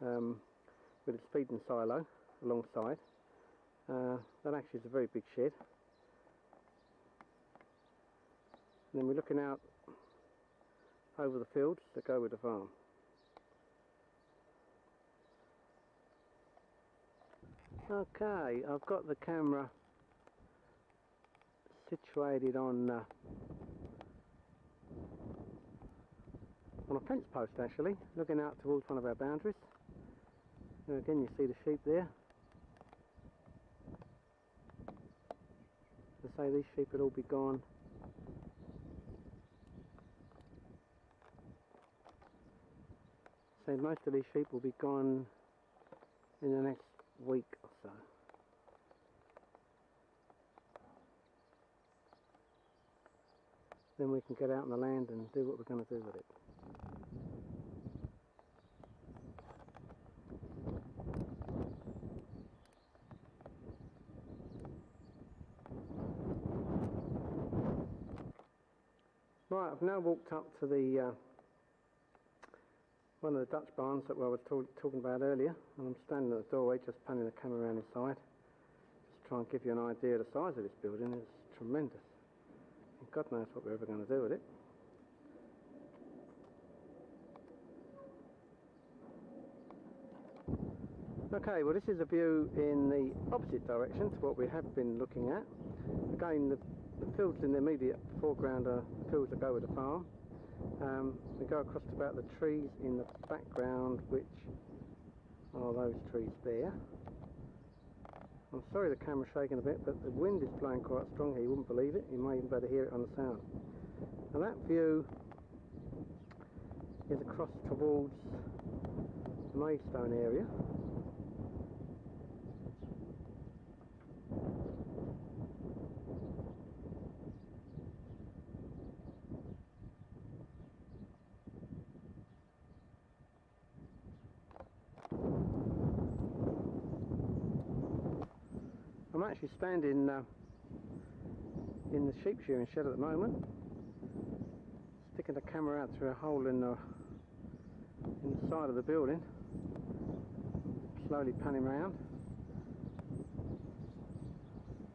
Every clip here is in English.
with its feeding silo alongside. That actually is a very big shed. And then we're looking out over the fields that go with the farm. Okay, I've got the camera situated on a fence post, actually, looking out towards one of our boundaries. And again, you see the sheep there. As I say, these sheep will all be gone so most of these sheep will be gone in the next week or so. Then we can get out on the land and do what we're going to do with it. Right, I've now walked up to the one of the Dutch barns that I was talking about earlier, and I'm standing at the doorway just panning the camera around inside, just to try and give you an idea of the size of this building. It's tremendous, and God knows what we're ever going to do with it. Okay, well, this is a view in the opposite direction to what we have been looking at. Again, the fields in the immediate foreground are the fields that go with the farm. We go across to about the trees in the background, which are those trees there. I'm sorry the camera's shaking a bit, but the wind is blowing quite strong here. You wouldn't believe it. You may even be able to hear it on the sound. And that view is across towards the Maidstone area. I'm actually standing in the sheep shearing shed at the moment, sticking the camera out through a hole in the side of the building, slowly panning round.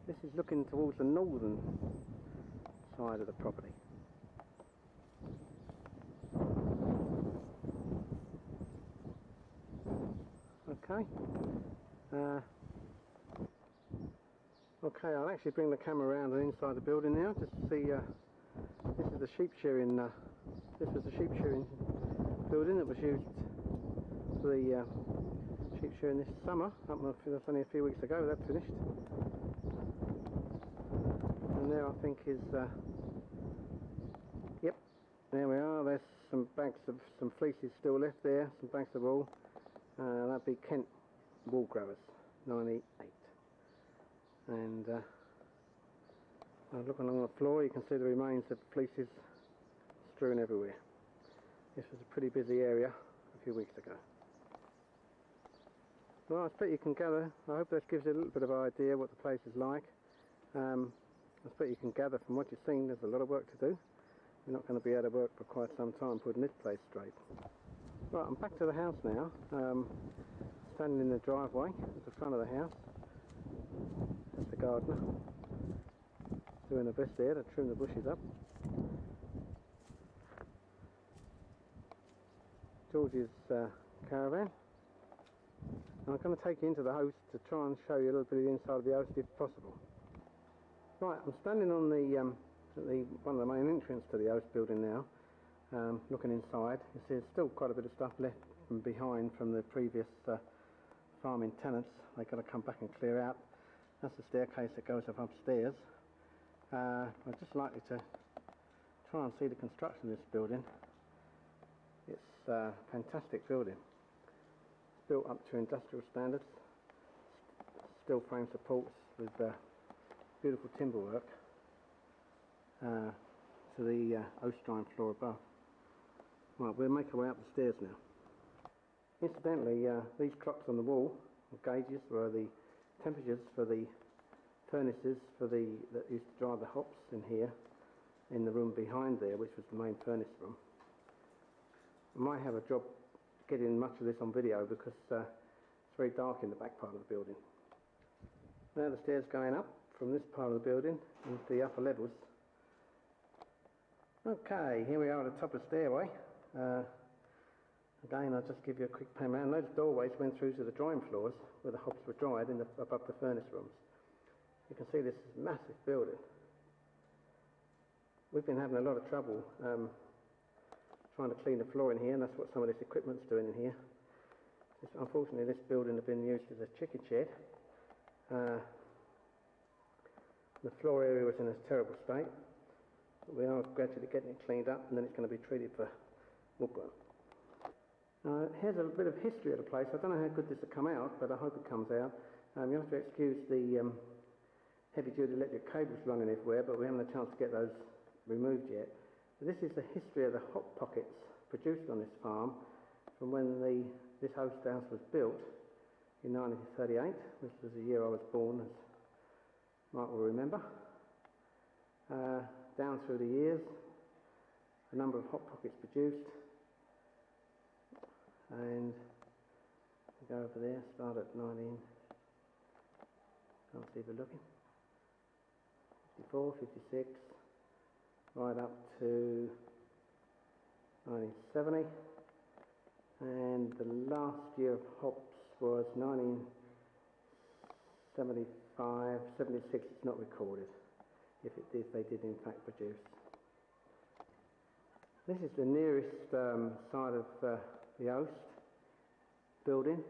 This is looking towards the northern side of the property. Okay. Okay, I'll actually bring the camera around and inside the building now, just to see. This is the sheep shearing. This was the sheep shearing building that was used for the sheep shearing this summer. That's only a few weeks ago that finished. And there, I think, is. Yep, there we are. There's some bags of some fleeces still left there. Some bags of wool. That'd be Kent wool growers, 98. And looking along the floor, you can see the remains of fleeces strewn everywhere. This was a pretty busy area a few weeks ago. Well, I expect you can gather, I hope this gives you a little bit of an idea what the place is like. I expect you can gather from what you've seen there's a lot of work to do. We're not going to be able to work for quite some time putting this place straight. Right, I'm back to the house now, standing in the driveway at the front of the house. That's the gardener doing the best there to trim the bushes up. George's caravan. And I'm going to take you into the house to try and show you a little bit of the inside of the house if possible. Right, I'm standing on the one of the main entrances to the house building now, looking inside. You see there's still quite a bit of stuff left from behind from the previous farming tenants. They've got to come back and clear out. That's the staircase that goes up upstairs. I'd just like you to try and see the construction of this building. It's a fantastic building. It's built up to industrial standards. Steel frame supports with beautiful timber work to the Ostrine floor above. Right, we'll make our way up the stairs now. Incidentally, these clocks on the wall, the gauges, were the temperatures for the furnaces that used to dry the hops in here, in the room behind there, which was the main furnace room. I might have a job getting much of this on video because it's very dark in the back part of the building. Now the stairs going up from this part of the building into the upper levels. Okay, here we are at the top of the stairway. Again, I'll just give you a quick pan around. Those doorways went through to the drying floors where the hops were dried above the furnace rooms. You can see this is a massive building. We've been having a lot of trouble trying to clean the floor in here, and that's what some of this equipment's doing in here. Unfortunately, this building has been used as a chicken shed. The floor area was in a terrible state. We are gradually getting it cleaned up, and then it's going to be treated for woodworm. Here's a bit of history of the place. I don't know how good this will come out, but I hope it comes out. You have to excuse the heavy-duty electric cables running everywhere, but we haven't had a chance to get those removed yet. This is the history of the hot pockets produced on this farm from when this host house was built in 1938, which was the year I was born, as Mark will remember. Down through the years, a number of hot pockets produced, and we go over there, start at 19, can't see if we're looking, 54, 56, right up to 1970, and the last year of hops was 1975, 76, it's not recorded, if they did in fact produce. This is the nearest side of the Oast building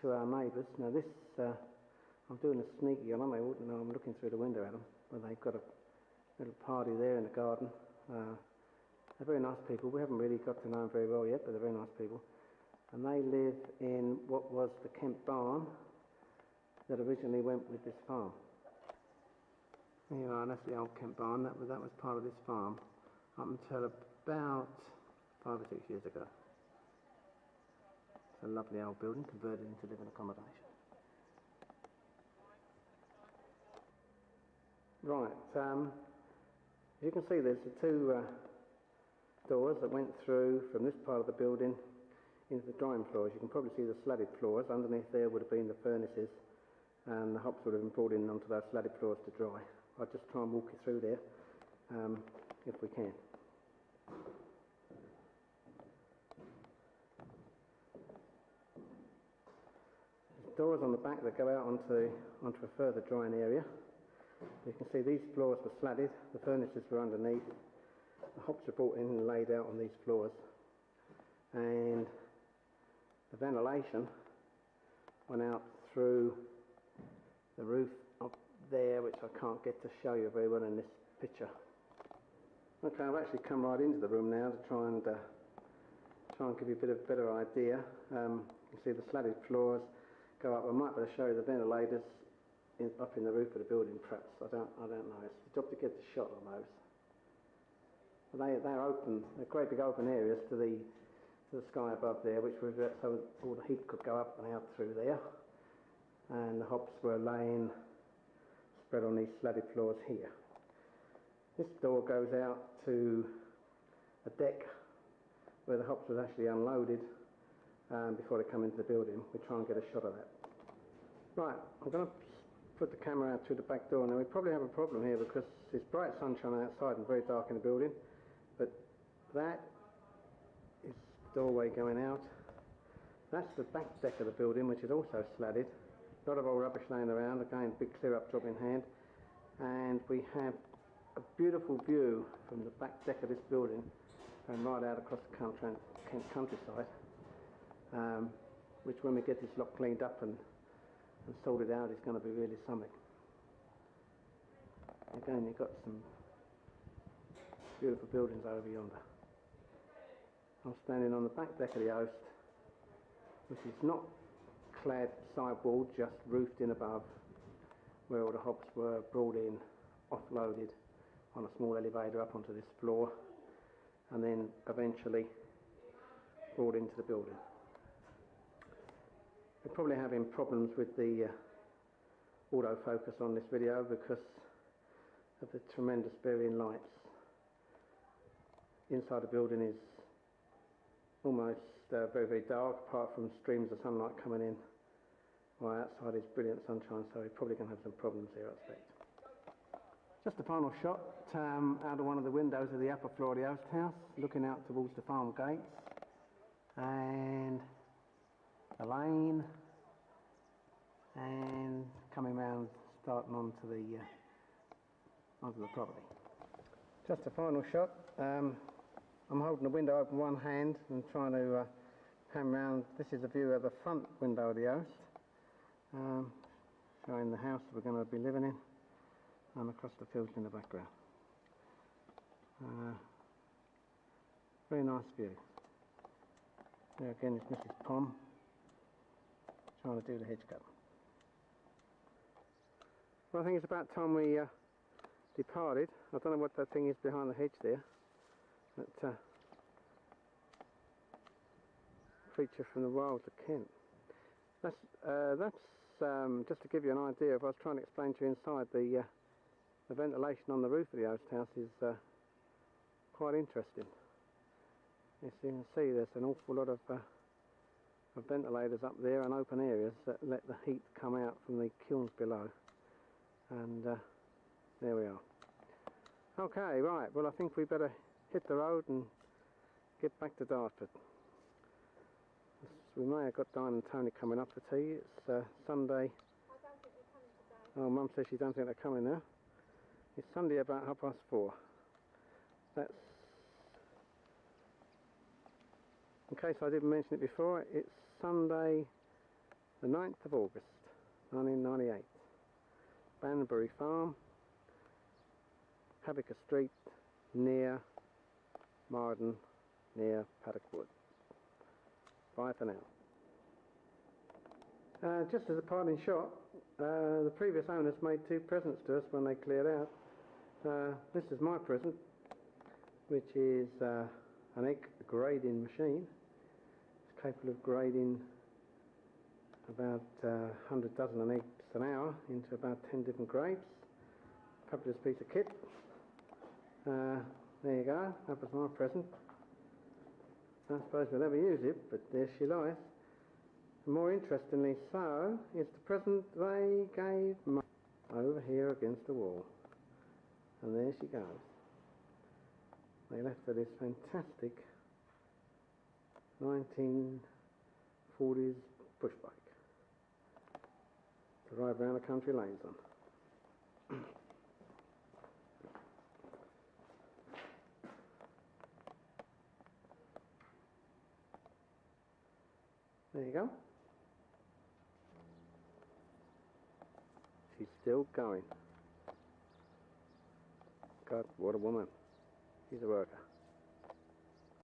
to our neighbours. Now this, I'm doing a sneaky on them, they wouldn't know I'm looking through the window at them, but they've got a little party there in the garden. They're very nice people. We haven't really got to know them very well yet, but they're very nice people. And they live in what was the Kemp barn that originally went with this farm. Here you are, that's the old Kemp barn. That was part of this farm up until about 5 or 6 years ago. It's a lovely old building converted into living accommodation. Right, as you can see, there's the two doors that went through from this part of the building into the drying floors. You can probably see the slatted floors. Underneath there would have been the furnaces, and the hops would have been brought in onto those slatted floors to dry. I'll just try and walk you through there if we can. There's doors on the back that go out onto a further drying area. You can see these floors were slatted, the furnaces were underneath, the hops were brought in and laid out on these floors, and the ventilation went out through the roof up there, which I can't get to show you very well in this picture. Okay, I've actually come right into the room now to try and give you a better idea. You can see the slatted floors go up. I might better show you the ventilators up in the roof of the building, perhaps. I don't know. It's the job to get the shot on those. But they're open. They're great big open areas to the sky above there, which was so all the heat could go up and out through there. And the hops were laying spread on these slatted floors here. This door goes out to a deck where the hops was actually unloaded before they come into the building. We try and get a shot of that. Right, I'm going to put the camera out through the back door. Now we probably have a problem here because there's bright sunshine outside and very dark in the building, but that is the doorway going out. That's the back deck of the building, which is also slatted. A lot of old rubbish laying around, again big clear up job in hand, and we have a beautiful view from the back deck of this building and right out across the countryside, which when we get this lot cleaned up and sorted out is going to be really something. Again, you've got some beautiful buildings over yonder. I'm standing on the back deck of the Oast, which is not clad sidewall, just roofed in above, where all the hops were brought in, offloaded on a small elevator up onto this floor, and then eventually brought into the building. We're probably having problems with the autofocus on this video because of the tremendous varying lights. Inside the building is almost very, very dark, apart from streams of sunlight coming in. Well, outside is brilliant sunshine, so we're probably going to have some problems here, I expect. Just a final shot out of one of the windows of the upper floor of the host house, looking out towards the farm gates and the lane, and coming round, starting onto the property. Just a final shot. I'm holding the window open one hand and trying to pan round. This is a view of the front window of the house, showing the house we're going to be living in, and across the fields in the background. Very nice view. There again is Mrs. Pom trying to do the hedge cut. Well, I think it's about time we departed. I don't know what that thing is behind the hedge there. That creature from the wilds of Kent. That's just to give you an idea of. I was trying to explain to you inside the ventilation on the roof of the host house is quite interesting. As you can see, there's an awful lot of ventilators up there and open areas that let the heat come out from the kilns below. And there we are. Okay, right, well I think we better hit the road and get back to Dartford. We may have got Diane and Tony coming up for tea. It's Sunday. I don't think they're coming today. Oh, Mum says she don't think they're coming now. It's Sunday about 4:30. That's, in case I didn't mention it before, it's Sunday the 9th of August 1998. Brandenbury Farm, Habica Street, near Marden, near Paddock Wood. Bye for now. Just as a parting shot, the previous owners made 2 presents to us when they cleared out. This is my present, which is an egg grading machine. It's capable of grading about 100 dozen eggs an hour into about 10 different grades. Fabulous piece of kit. There you go, that was my present. I suppose we'll never use it, but there she lies. More interestingly so is the present they gave me over here against the wall. And there she goes. They left her this fantastic 1940s push bike to ride around the country lanes on. There you go. She's still going. God, what a woman. She's a worker.